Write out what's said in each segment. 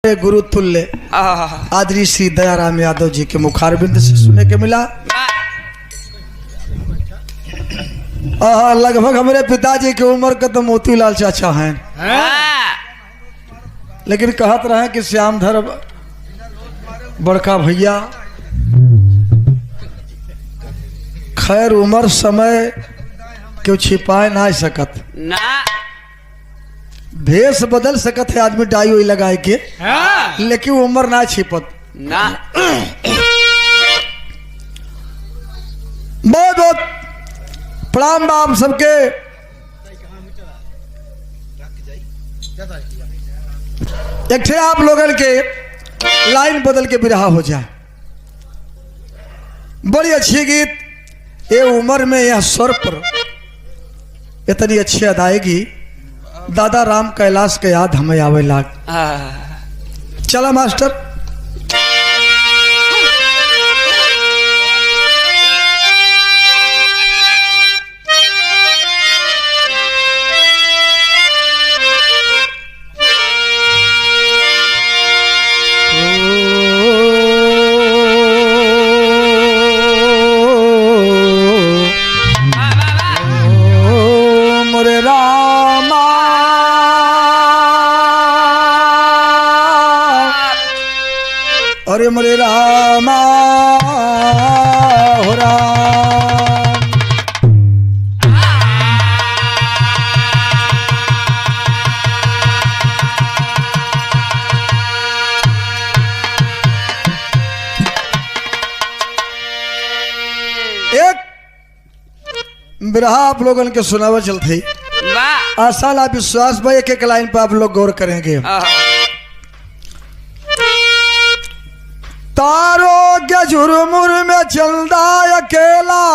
गुरु तुल्य आदरणीय श्री दयाराम यादव जी के मुखारबिंद से सुनने के मिला। लगभग हमारे पिताजी की उम्र का तो मोतीलाल चाचा हैं, लेकिन कहत रहे कि श्यामधर बड़का भैया खैर उम्र समय क्यों छिपाए ना सकत ना, भेष बदल सकत है आदमी डाई हुई लगाए के, लेकिन उम्र ना छिपत ना। बहुत बहुत प्रणाम बाप सबके। एक थे आप लोगन के लाइन बदल के बिरहा हो जाए। बड़ी अच्छी गीत ये उम्र में यह स्वर पर इतनी अच्छी अदायगी दादा राम कैलाश के याद हमें आवे लाग। चला मास्टर। अरे मरे रामा हो राम, एक बिरहा आप लोगों के सुनावा चलते आशा ला विश्वास भाई एक एक लाइन पर आप लोग गौर करेंगे। तारो के झुरमुर में चलदा अकेला,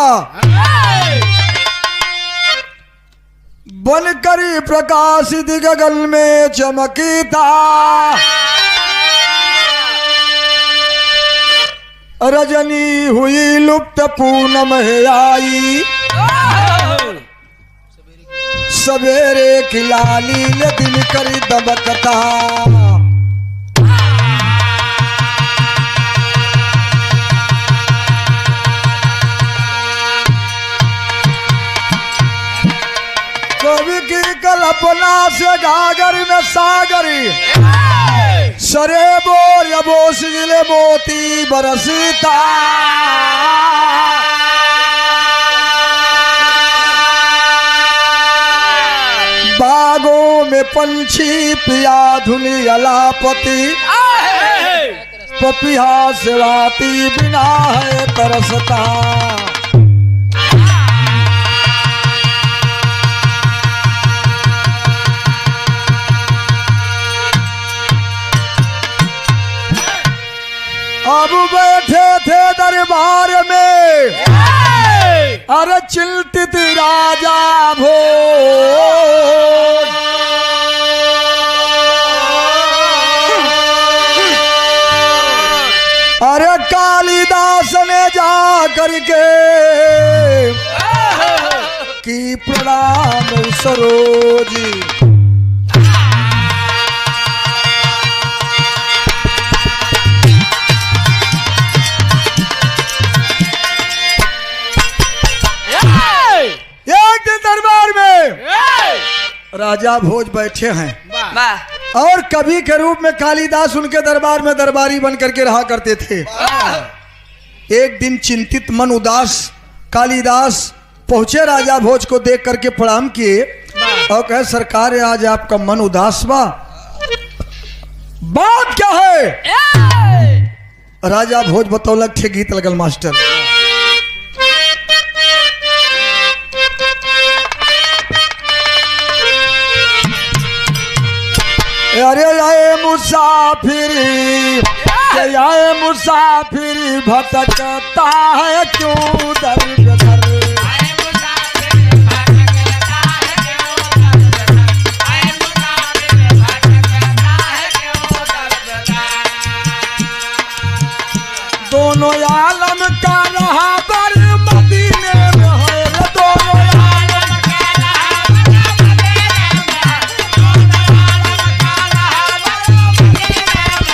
बन करी प्रकाशित गगन में चमकीता, रजनी हुई लुप्त पूनम है आई, सवेरे खिलाली दिन करी दबकता, कवि की कल्पना से गागर में सागरी, सरे बोर बोस जिले मोती बरसता, बागों में पंछी पिया धुनी अलापति, पपिया सेवाती बिना है तरसता, अब बैठे थे दरबार में अरे चिंतित राजा भोज, अरे कालिदास ने जा करके की प्रणाम सरोजी, दरबार में राजा भोज बैठे हैं और कवि के रूप में कालिदास उनके दरबार में दरबारी बन करके रहा करते थे। एक दिन चिंतित मन उदास कालिदास पहुंचे राजा भोज को देख करके प्रणाम किए और कहे सरकार आज आपका मन उदास बा, बात क्या है? राजा भोज बतौलक थे गीत लगल मास्टर। अरे आए मुसाफिरी आए मुसाफिरी भटकता है क्यों दर दर, दोनों आलम का रहा बर मदीने में है, दोनों आलम का रहा बर मदीने में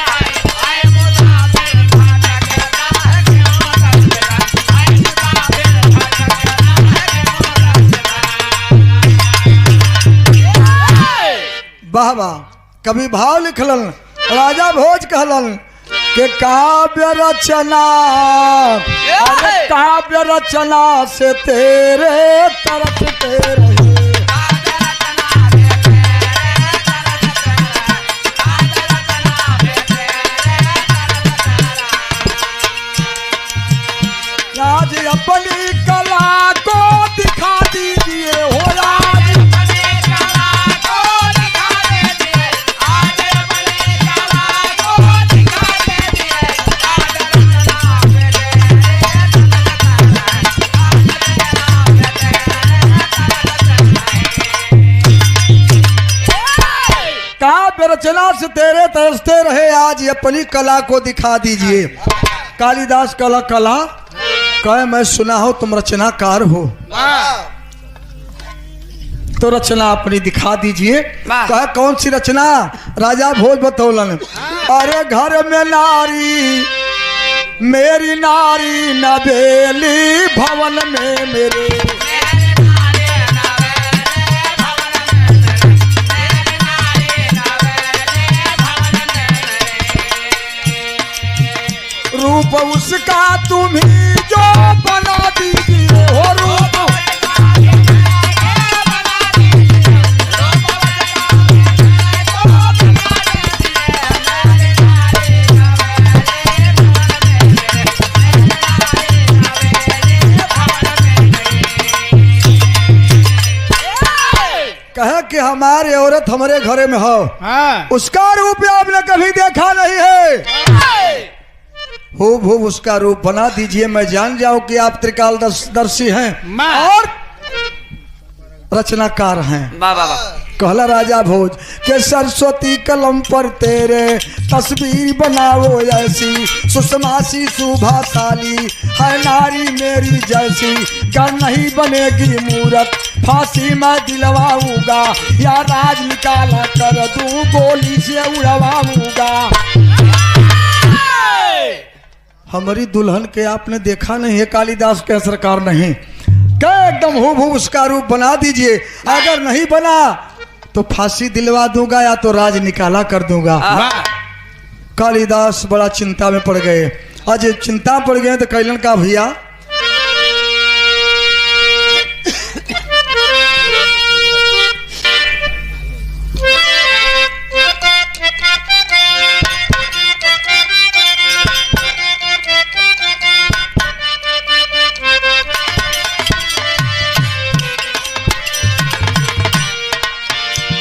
वाह वाह। कभी भाव लिखलन राजा भोज कहलन के काव्य रचना, अरे काव्य रचना से तेरे तरफते रहे। आज अपनी कला को दिखा दीजिए हो राज, काव्य रचना से तेरे तरसते रहे, आज अपनी कला को दिखा दीजिए। कालिदास कला कला कहे मैं सुना हो तुम रचनाकार हो, तो रचना अपनी दिखा दीजिए। कहे कौन सी रचना? राजा भोज बतौलन अरे घर में नारी मेरी नारी नवेली भवन में मेरे, रूप उसका तुम ही जो बना दीजिए हो रूप, कहे कि हमारे औरत हमारे घरे में हो, उसका रूप आपने कभी देखा नहीं है, हो उसका रूप बना दीजिए, मैं जान जाऊं कि आप त्रिकालदर्शी हैं और रचनाकार हैं। कहला राजा भोज के सरस्वती कलम पर तेरे तस्वीर बनाओ ऐसी, सुषमा सी सुभाशाली है नारी मेरी जैसी, क्या नहीं बनेगी मूरत फांसी मैं दिलवाऊंगा, या राज निकाला कर दूं गोली से उड़वाऊंगा। हमारी दुल्हन के आपने देखा नहीं है, कालिदास के सरकार नहीं, क्या एकदम हूबहू उसका रूप बना दीजिए, अगर नहीं बना तो फांसी दिलवा दूंगा या तो राज निकाला कर दूंगा। कालिदास बड़ा चिंता में पड़ गए। आज चिंता पड़ गए तो कैलन का भैया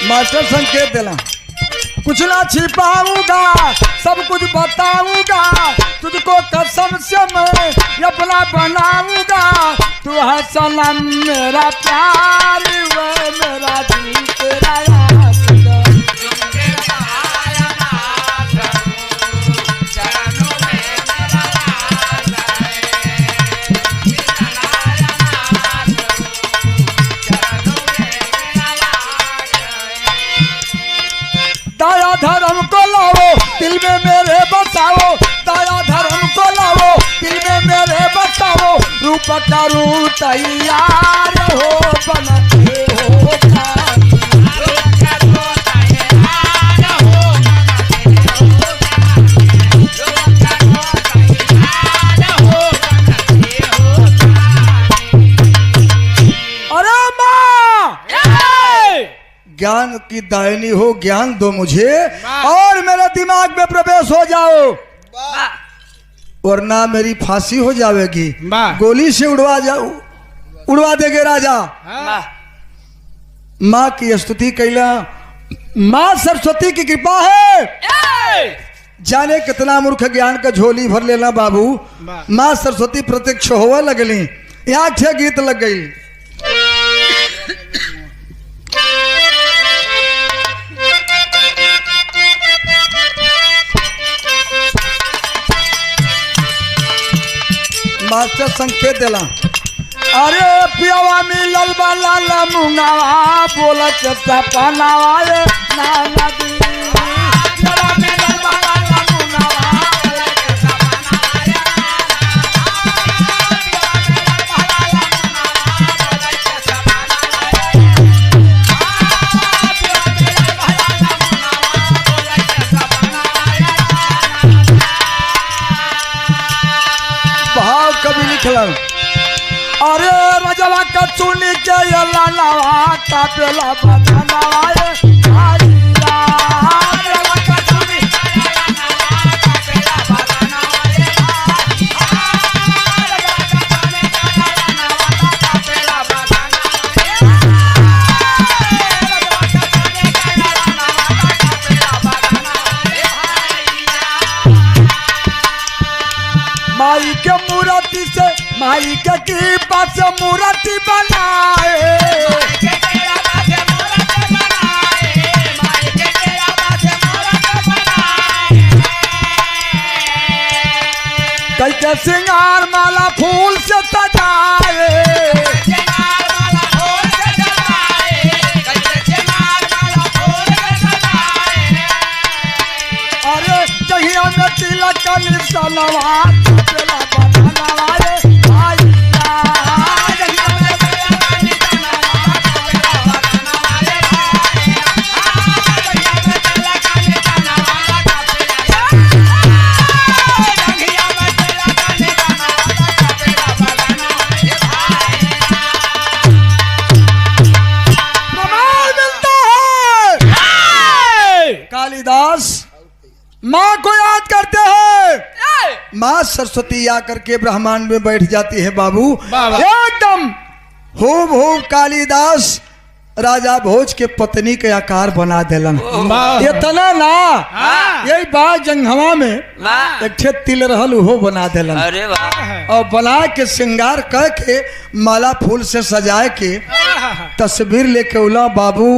मास्टर संकेत देना, कुछ ना छिपाऊंगा सब कुछ बताऊंगा, तुझको कसम से मैं अपना बनाऊंगा, तू है सनम मेरा प्यार वे मेरा दिल तेरा याद। दया धर्म को लाओ दिल में मेरे बसाओ, दया धर्म को लाओ दिल में मेरे बसाओ, रूप करूं तैयार हो बनते हो अरे माँ ज्ञान की दायनी हो, ज्ञान दो मुझे और मेरे दिमाग में प्रवेश हो जाओ, वरना मेरी फांसी हो जाएगी, गोली से उड़वा देंगे राजा। माँ की स्तुति कैला, माँ सरस्वती की कृपा है, जाने कितना मूर्ख ज्ञान का झोली भर लेना बाबू। माँ सरस्वती प्रत्यक्ष होवे लगली, यहाँ छह गीत लग गई। मास्टर संकेत देला, अरे पियावा मिलल बाला मुंगावा बोला चचा पनावा ये ना नदी, पियावा मिलल बाला मुंगावा बोला चचा पनावा ये ना लिखलन अरे रजवा का चुनी के ये लालवा का पेला बदनवा ये भाईया रजवा का चुनी के ये लालवा का पेला बदनवा ये माई के मूर्ति से माई के कृपा से मूर्ति बनाए कैसे श्रृंगार माला फूल से सजाए अरे जहिया में तिलक का निशानवा पेला बदनवा ये भाईया जहिया में तिलक का निशानवा पेला बदनवा ये भाईया जहिया में तिलक का निशानवा जहिया में तिलक का निशानवा पेला बदनवा ये भाईया प्रमाण मिलता है कालिदास माँ को याद करते हैं माँ सरस्वती आकर के ब्रह्मांड में बैठ जाती है बाबू एकदम हूबहू कालिदास राजा भोज के पत्नी के आकार बना देलन इतना ना यही बात जंगहवा में एक ठे तिल रहल उहो बना देलन और बना के श्रृंगार करके माला फूल से सजाए के तस्वीर लेके उला बाबू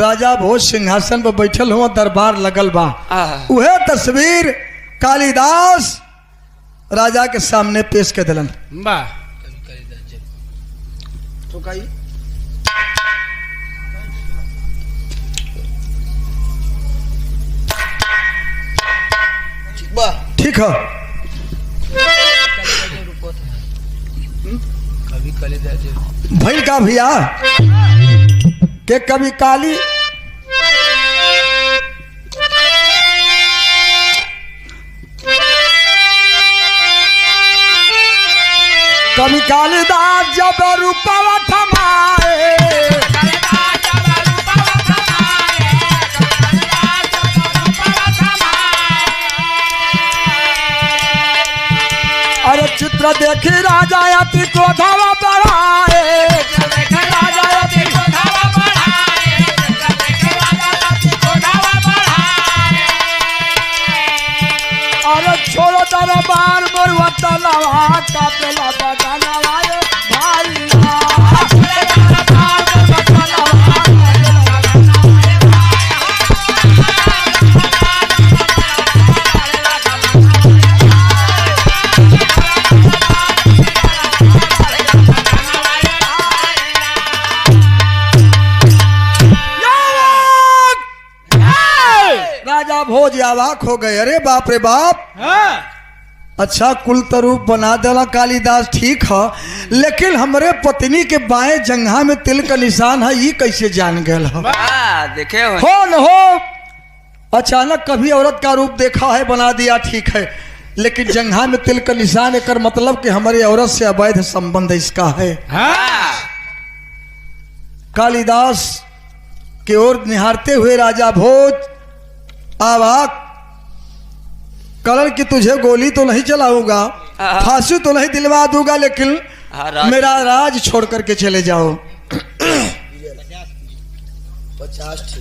राजा भोज सिंहासन पर बैठल हुआ दरबार लगल बा उहे तस्वीर कालिदास राजा के सामने पेश कर दिलन ठीक है भैल का भैया के कभी काली कभी कालिदास जब रूपवा थमाए अरे चित्र देखी राजा अति क्रोधवा बढ़ाए अरे छोड़ो दरबार मरुआ तलवा का पेला बदनवा ये भाईया राजा भोज अवाक हो गए अरे बाप रे बाप अच्छा कुल तरूप बना देला कालिदास ठीक है लेकिन हमरे पत्नी के बाएं जंघा में तिल का निशान है ये कैसे जान गया देखे हो न हो अचानक कभी औरत का रूप देखा है बना दिया ठीक है लेकिन जंघा में तिल का निशान एक मतलब कि हमारी औरत से अवैध संबंध इसका है कालिदास की ओर निहारते हुए राजा भोज आवाक कलर की तुझे गोली तो नहीं चलाऊंगा फांसी तो नहीं दिलवा दूंगा लेकिन मेरा राज छोड़ करके चले जाओ 50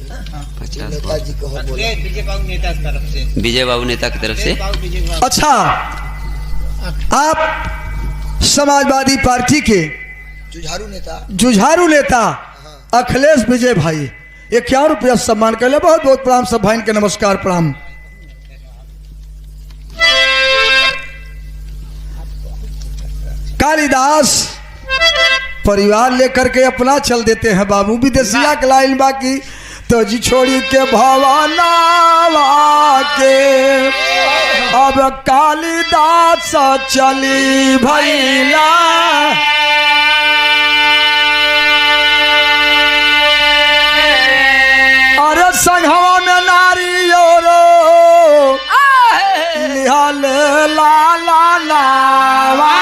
विजय बाबू नेता की तरफ से अच्छा आप समाजवादी पार्टी के जुझारू नेता अखिलेश विजय भाई 51 रुपया सम्मान कर ले बहुत बहुत प्रणाम सब भाई के नमस्कार प्रणाम कालिदास परिवार लेकर के अपना चल देते हैं बाबू विदेशिया के लाइन बाकी तो जी छोड़ी के भवानावा के अब कालिदास चली भैला अरे संघवा में नारी रो लिहाल ला ला लावा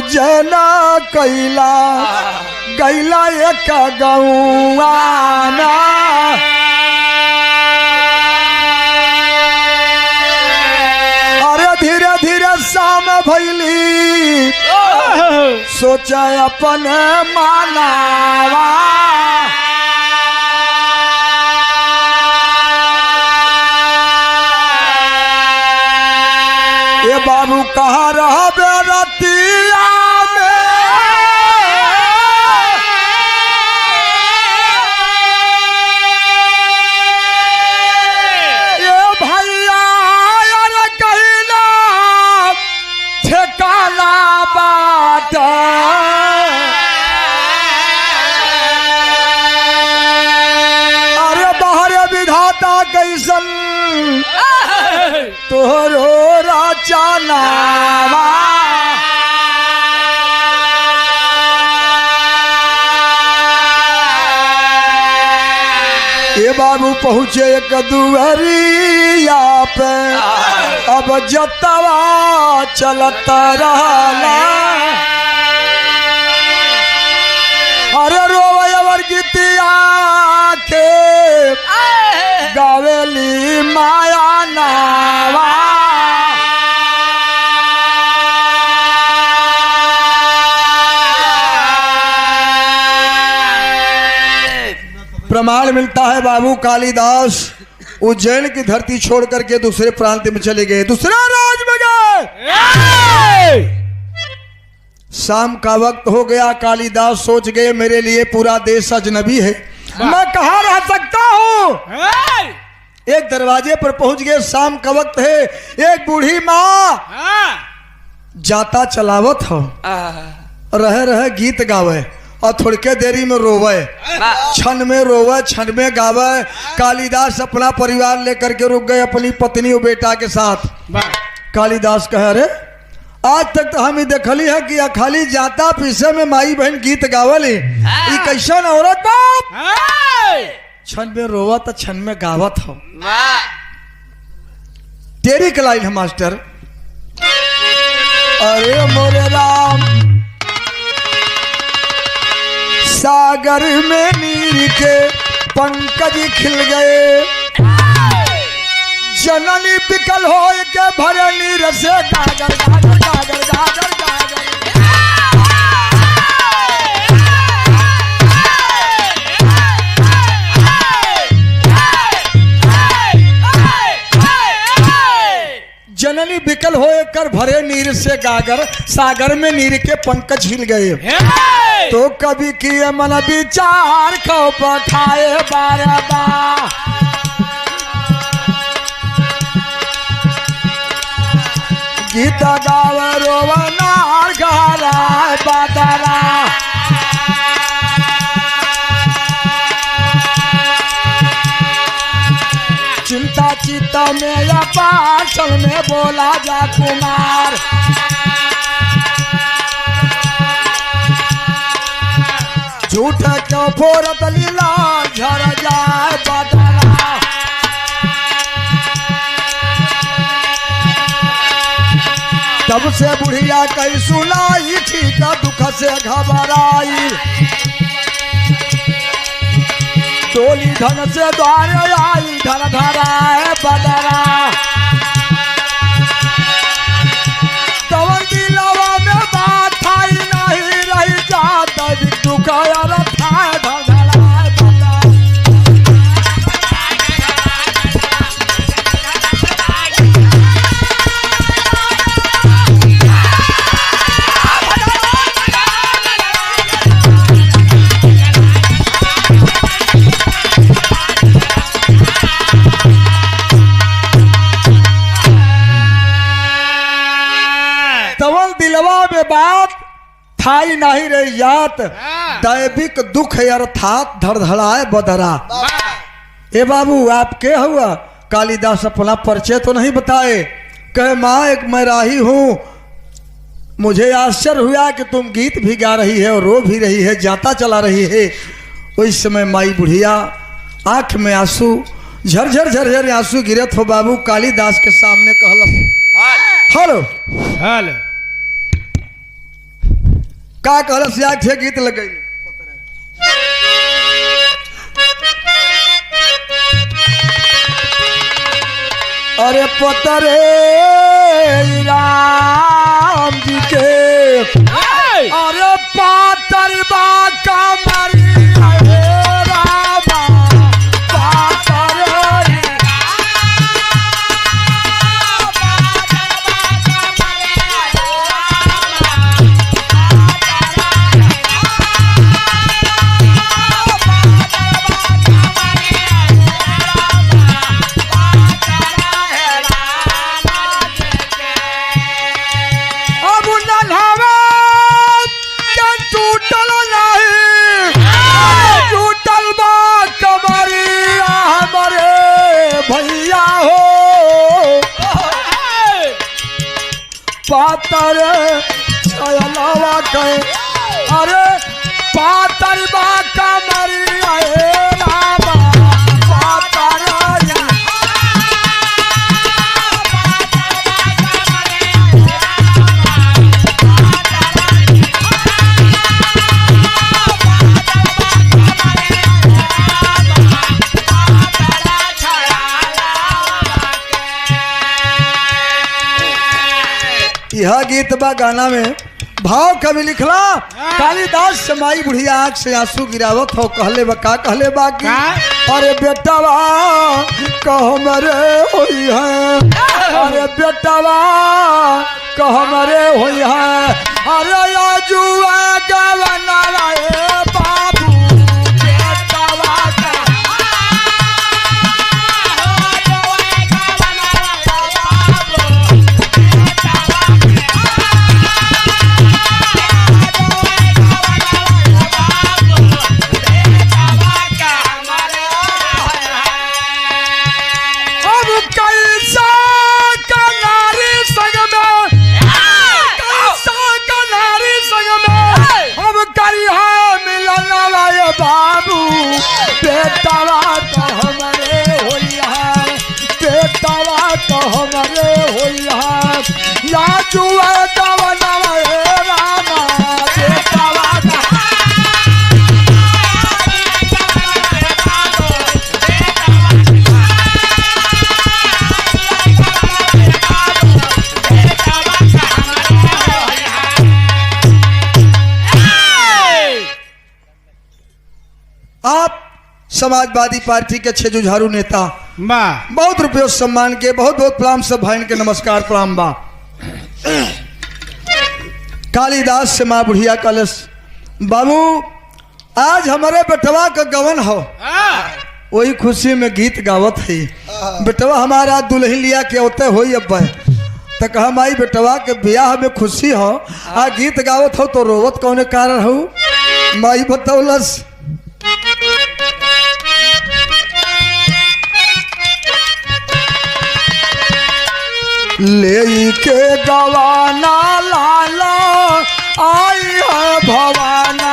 उज्जैन कैला गैला एक गौआना अरे धीरे धीरे शाम भैली सोचा अपन मानावा ये बाबू कहाँ रहा बेरतिया में ये भैया यार कहना ठेकाना बात अरे बाहर विधाता कैसन तोहरो राजा नावा ये बाबू पहुँचे एक दुआरिया पे अब जतवा चलता रहला अरे रोवर गीतिया के गावेली माया नावा प्रमाण मिलता है बाबू कालिदास उज्जैन की धरती छोड़ करके दूसरे प्रांत में चले गए, दूसरा राज में गए। शाम का वक्त हो गया, कालिदास सोच गए मेरे लिए पूरा देश अजनबी है, मैं कहाँ रह सकता हूँ। एक दरवाजे पर पहुंच गए, शाम का वक्त है, एक बूढ़ी माँ जाता चलावत हो, रह रह गीत गावे और थोड़के देरी में रोवे, क्षण में रोवे क्षण में गावे। कालिदास अपना परिवार लेकर के रुक गए अपनी पत्नी और बेटा के साथ। कालिदास कहे अरे आज तक तो हम ही देखली है कि खाली जाता पीछे में माई बहन गीत गावली, ये कैसन औरत बाप क्षण में रोवत क्षण में गावत हो। तेरी कलाई है मास्टर। अरे मोरे राम सागर में नीर के पंकज खिल गए, जननी बिकल हो के भरे नीर से गागर गागर गागर गागर गागर। जननी बिकल हो कर भरे नीर से गागर, सागर में नीर के पंकज हिल गए। तो कभी किए मन विचार को पठाए बार बार, गीत गाव रोवनार गारा बादरा। चिंता चित्ता में या पाछल में बोला जा कुमार, झूठ क्यों फोरत लीला झर जाए बदला। तब से बुढ़िया कई सुनाई ठीक दुख से घबराई, टोली धन से द्वार आई धर धराए बदरा। तब दिलवा में बात आई नहीं रही जात दुख था धर धराए बदरा। दिलवा में बात थाई नहीं रही जात, दैविक दुख अर्थात धड़धड़ाए बदरा। ए बाबू आप क्या हुआ? कालिदास अपना परिचय तो नहीं बताए, कहे माँ एक मैं राही हूँ, मुझे आश्चर्य हुआ कि तुम गीत भी गा रही है और रो भी रही है, जाता चला रही है। उस समय माई बुढ़िया आंख में आंसू झरझर झरझर आंसू गिरत हो बाबू कालिदास के सामने कहल हेलो हेलो का कहलस या छे गीत लगई अरे पतरे राम जी के अरे पातर बा कमरिया हे रामा पातर पातर चलावा कहे अरे पातर बा कमरिया हे रामा पातर यह गीत बा गाना में भाव कभी लिखला कालिदास समाई बुढ़िया आंख से आंसू गिरावत हो कहले बा का कहले बा कि अरे बेटावा कहो मरे होई है अरे बेटावा कहो मरे होई है अरे आजुआ गवना रे बाबू बेटावा बाबू बेटावा तो हमारे होइया बेटावा तो हमारे होइया या जुआ दवना रे रामा बेटावा आप समाजवादी पार्टी के छे जुझारू नेता बहुत रुपये सम्मान के बहुत बहुत प्रणाम सब भाई के नमस्कार प्रणाम बा कालिदास से माँ बुढ़िया कलश बाबू आज हमारे बेटवा का गवन हो वही खुशी में गीत गावत है बेटवा हमारा दुल्हन लिया के होते हो अब तक हम आई बेटवा के ब्याह में खुशी हो आ गीत गावत हो तो रोवत कौन कारण हो माई बतौलस ले के गवाना लाला आई है भवाना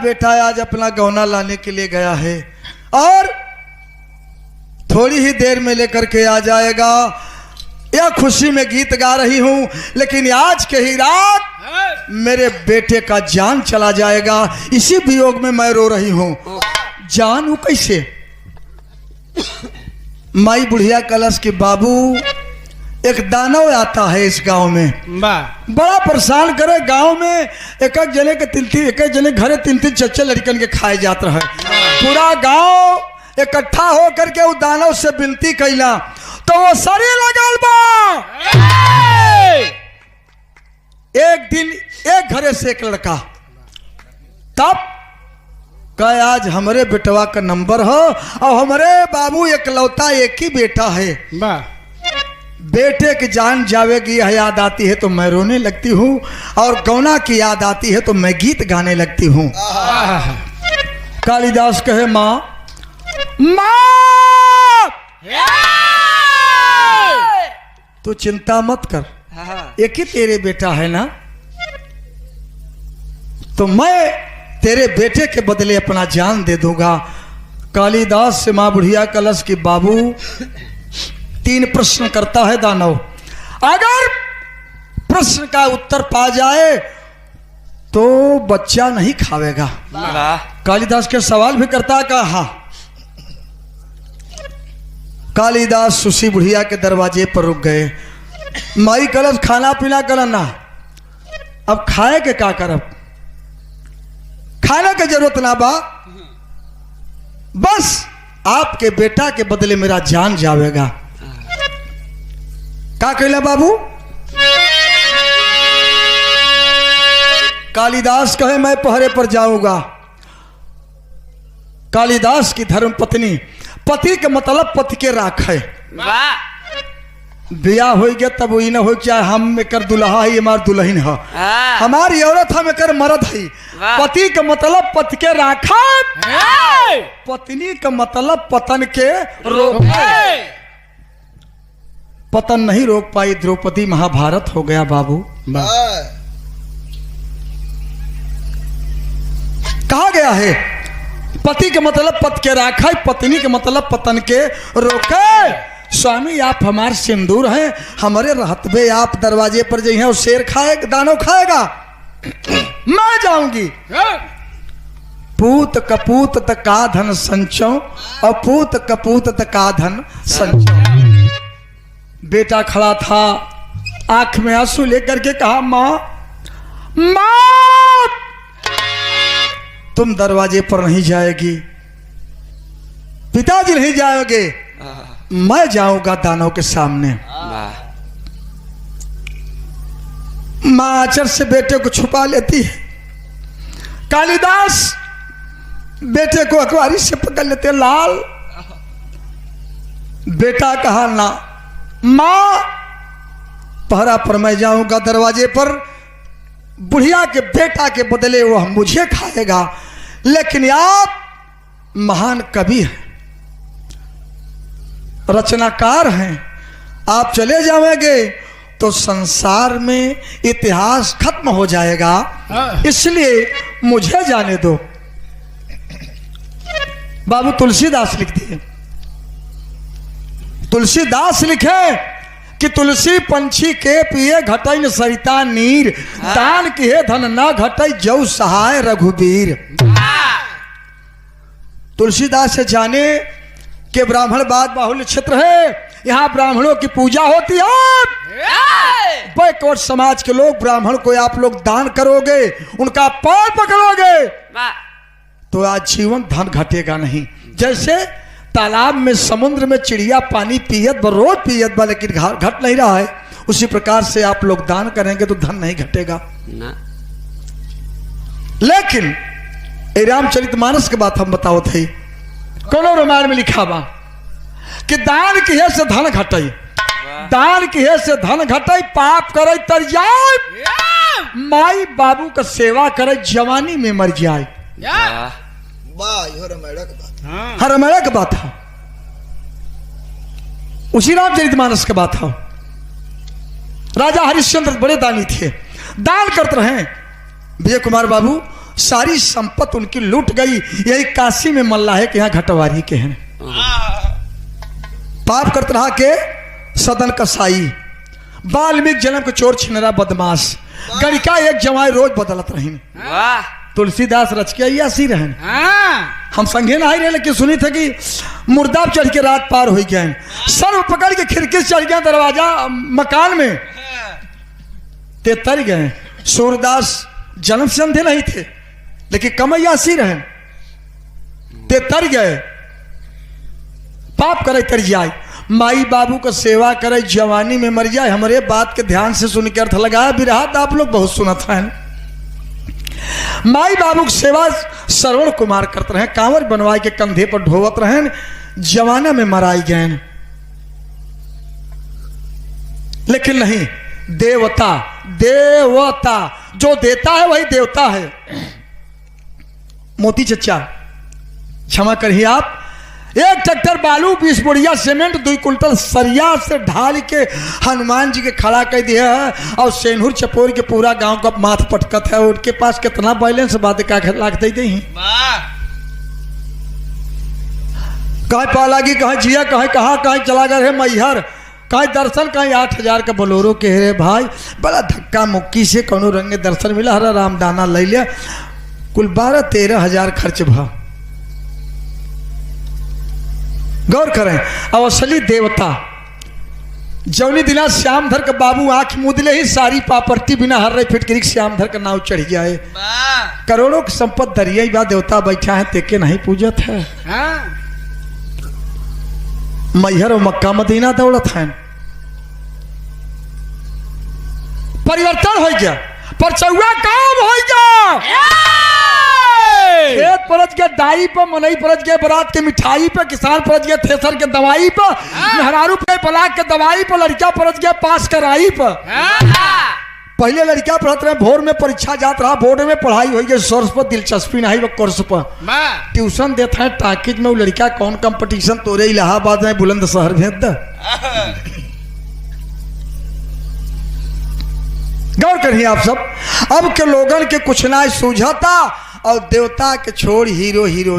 बेटा आज अपना गौना लाने के लिए गया है और थोड़ी ही देर में लेकर के आ जाएगा। यह खुशी में गीत गा रही हूं, लेकिन आज के ही रात मेरे बेटे का जान चला जाएगा। इसी वियोग में मैं रो रही हूं। जान हूं कैसे? माई बुढ़िया कलश के बाबू, एक दानव आता है इस गांव में, बड़ा परेशान करे। गांव में एक जने के एक जने घरे 3-3 चच्चे लड़कन के खाए जाते रहे। पूरा गांव इकट्ठा हो करके उस दानव से विनती कैला तो वो सरी लगल बा। एक दिन एक घरे से एक लड़का, तब कहे आज हमारे बेटवा का नंबर हो और हमारे बाबू एकलौता एक ही बेटा है। बेटे की जान जावेगी याद आती है तो मैं रोने लगती हूँ, और गौना की याद आती है तो मैं गीत गाने लगती हूँ। कालिदास कहे माँ माँ तू चिंता मत कर, एक ही तेरे बेटा है ना, तो मैं तेरे बेटे के बदले अपना जान दे दूंगा। कालिदास से माँ बुढ़िया कलश की बाबू 3 प्रश्न करता है दानव। अगर प्रश्न का उत्तर पा जाए तो बच्चा नहीं खावेगा। कालिदास के सवाल भी करता है, कहा कालिदास सुशी बुढ़िया के दरवाजे पर रुक गए। माई कलश खाना पीना करना, अब खाए के क्या करब? खाने की जरूरत ना बा, बस आपके बेटा के बदले मेरा जान जावेगा। क्या कहला बाबू? कालिदास कहे मैं पहरे पर जाऊंगा। कालिदास की धर्म पत्नी, पति के मतलब पति के राख है। बिया हो गया तब वही ना हो, चाहे हम एकर दुल्हा है हमार दुल्हन है, हमारी औरत हम एकर मर्द है। पति का मतलब पति के राखा, पत्नी का मतलब पतन के रोक। पतन नहीं रोक पाई द्रौपदी, महाभारत हो गया बाबू। कहा गया है पति के मतलब पति के राखा, पत्नी के मतलब पतन के रोके। स्वामी आप हमारे सिंदूर हैं, हमारे रहतबे आप दरवाजे पर जाइए और शेर खाएगा, दानव खाएगा, मैं जाऊंगी। पूत कपूत तका धन संचो और पूत कपूत तका धन संचो। बेटा खड़ा था, आंख में आंसू लेकर के कहा माँ माँ तुम दरवाजे पर नहीं जाएगी, पिताजी नहीं जाओगे, मैं जाऊंगा दानव के सामने। मां आचर से बेटे को छुपा लेती है। कालिदास बेटे को अखबारी से पकड़ लेते। लाल बेटा कहा ना मां पहरा पर मैं जाऊंगा दरवाजे पर, बुढ़िया के बेटा के बदले वह मुझे खाएगा। लेकिन आप महान कवि हैं, रचनाकार हैं, आप चले जाओगे तो संसार में इतिहास खत्म हो जाएगा, इसलिए मुझे जाने दो। बाबू तुलसीदास लिख दिए, तुलसीदास लिखे कि तुलसी पंछी के पिए घटई न सरिता नीर, दान किए धन न घटई जौ सहाय रघुबीर। तुलसीदास से जाने कि ब्राह्मणवाद बाहुल्य क्षेत्र है, यहाँ ब्राह्मणों की पूजा होती है। बैकवर्ड समाज के लोग ब्राह्मण को आप लोग दान करोगे, उनका पैर पकड़ोगे तो आज जीवन धन घटेगा नहीं। जैसे तालाब में समुद्र में चिड़िया पानी पियत ब रोज पियत बा लेकिन घट नहीं रहा है, उसी प्रकार से आप लोग दान करेंगे तो धन नहीं घटेगा ना। लेकिन रामचरितमानस के बात हम बताओ थे, कोनो रामायण में लिखा बा कि दान किए से धन घटई, दान किए से धन घटई, पाप करे तर जाए, माई बाबू का सेवा करे जवानी में मर जाए। रामायण का बात है, उसी रामचरितमानस का बात है। राजा हरिश्चंद्र बड़े दानी थे, दान करते रहे। विजय कुमार बाबू सारी संपत्ति उनकी लूट गई। यही काशी में मल्लाहे के यहाँ घटवारी के हैं। पाप करत रहा के सदन कसाई, वाल्मीकि जन्म के चोर छिनरा बदमाश, गणिका एक जवाई रोज बदलत रही। तुलसीदास रच के अयासी रहन। हम संगे नहीं रहे लेकिन सुनी थे कि मुर्दा चढ़ के रात पार हो गए, सर्व पकड़ के खिड़की से चढ़ गया दरवाजा मकान में, ते तर गए। सूरदास जन्म से अंधे नहीं थे लेकिन कम अयासी रहन, ते तर गए। पाप करे तर जाए, माई बाबू का सेवा करे, जवानी में मर जाए। हमारे बात के ध्यान से सुन के अर्थ लगाया, बिरहात आप लोग बहुत सुनत हैं। माई बाबू की सेवा श्रवण कुमार करते रहे, कांवर बनवाई के कंधे पर ढोवत रहे, जवाना में मराई गए। लेकिन नहीं, देवता देवता जो देता है वही देवता है। मोती चचा क्षमा करिए आप, एक ट्रैक्टर बालू 20 बोरिया सीमेंट 2 कुंटल सरिया से ढाल के हनुमान जी के खड़ा कर दिया है और सेनहुर चपोर के पूरा गांव का माथ पटकत है। उनके पास कितना बैलेंस बात का लाख दे दी, कहीं पालागी, कहीं जिया, कहीं कहाँ, कहीं चला गया है मैहर, कहीं दर्शन, कहीं 8,000 का बोलोरो के रे भाई। बड़ा धक्का मुक्की से कोनो रंग दर्शन मिला, हरा रामदाना ले लिया, कुल 12-13 हजार खर्च भा। गौर करें, अब असली देवता जौनी दिना श्यामधर का बाबू आंख मुदले ही सारी पापर्टी बिना हर रही फिटकरी श्यामधर का नाव चढ़ जाए। करोड़ों की संपत्ति दरिया बा, देवता बैठा है तेके नहीं पूजत है। मैहर और मक्का मदीना दौड़त है। परिवर्तन हो गया, पर चौवा काम हो गया। खेत परज के दाई पर, मनई परज के बरात के मिठाई पर, किसान परज के थ्रेसर के दवाई पर, मेहरारू पे पलाक के दवाई पर, लड़का परज के पास कराई पर। पहले लड़का पढ़त रहे, भोर में परीक्षा जात रहा, बोर्ड में पढ़ाई हो गई, सोर्स पर दिलचस्पी नहीं वो कोर्स पर ट्यूशन देता है। टाकिज में वो लड़का कौन कंपटीशन तोरे इलाहाबाद में बुलंदशहर भेज द। गौर करिए आप सब, अब के लोगन के कुछ ना सूझता और देवता के छोड़ हीरो हीरो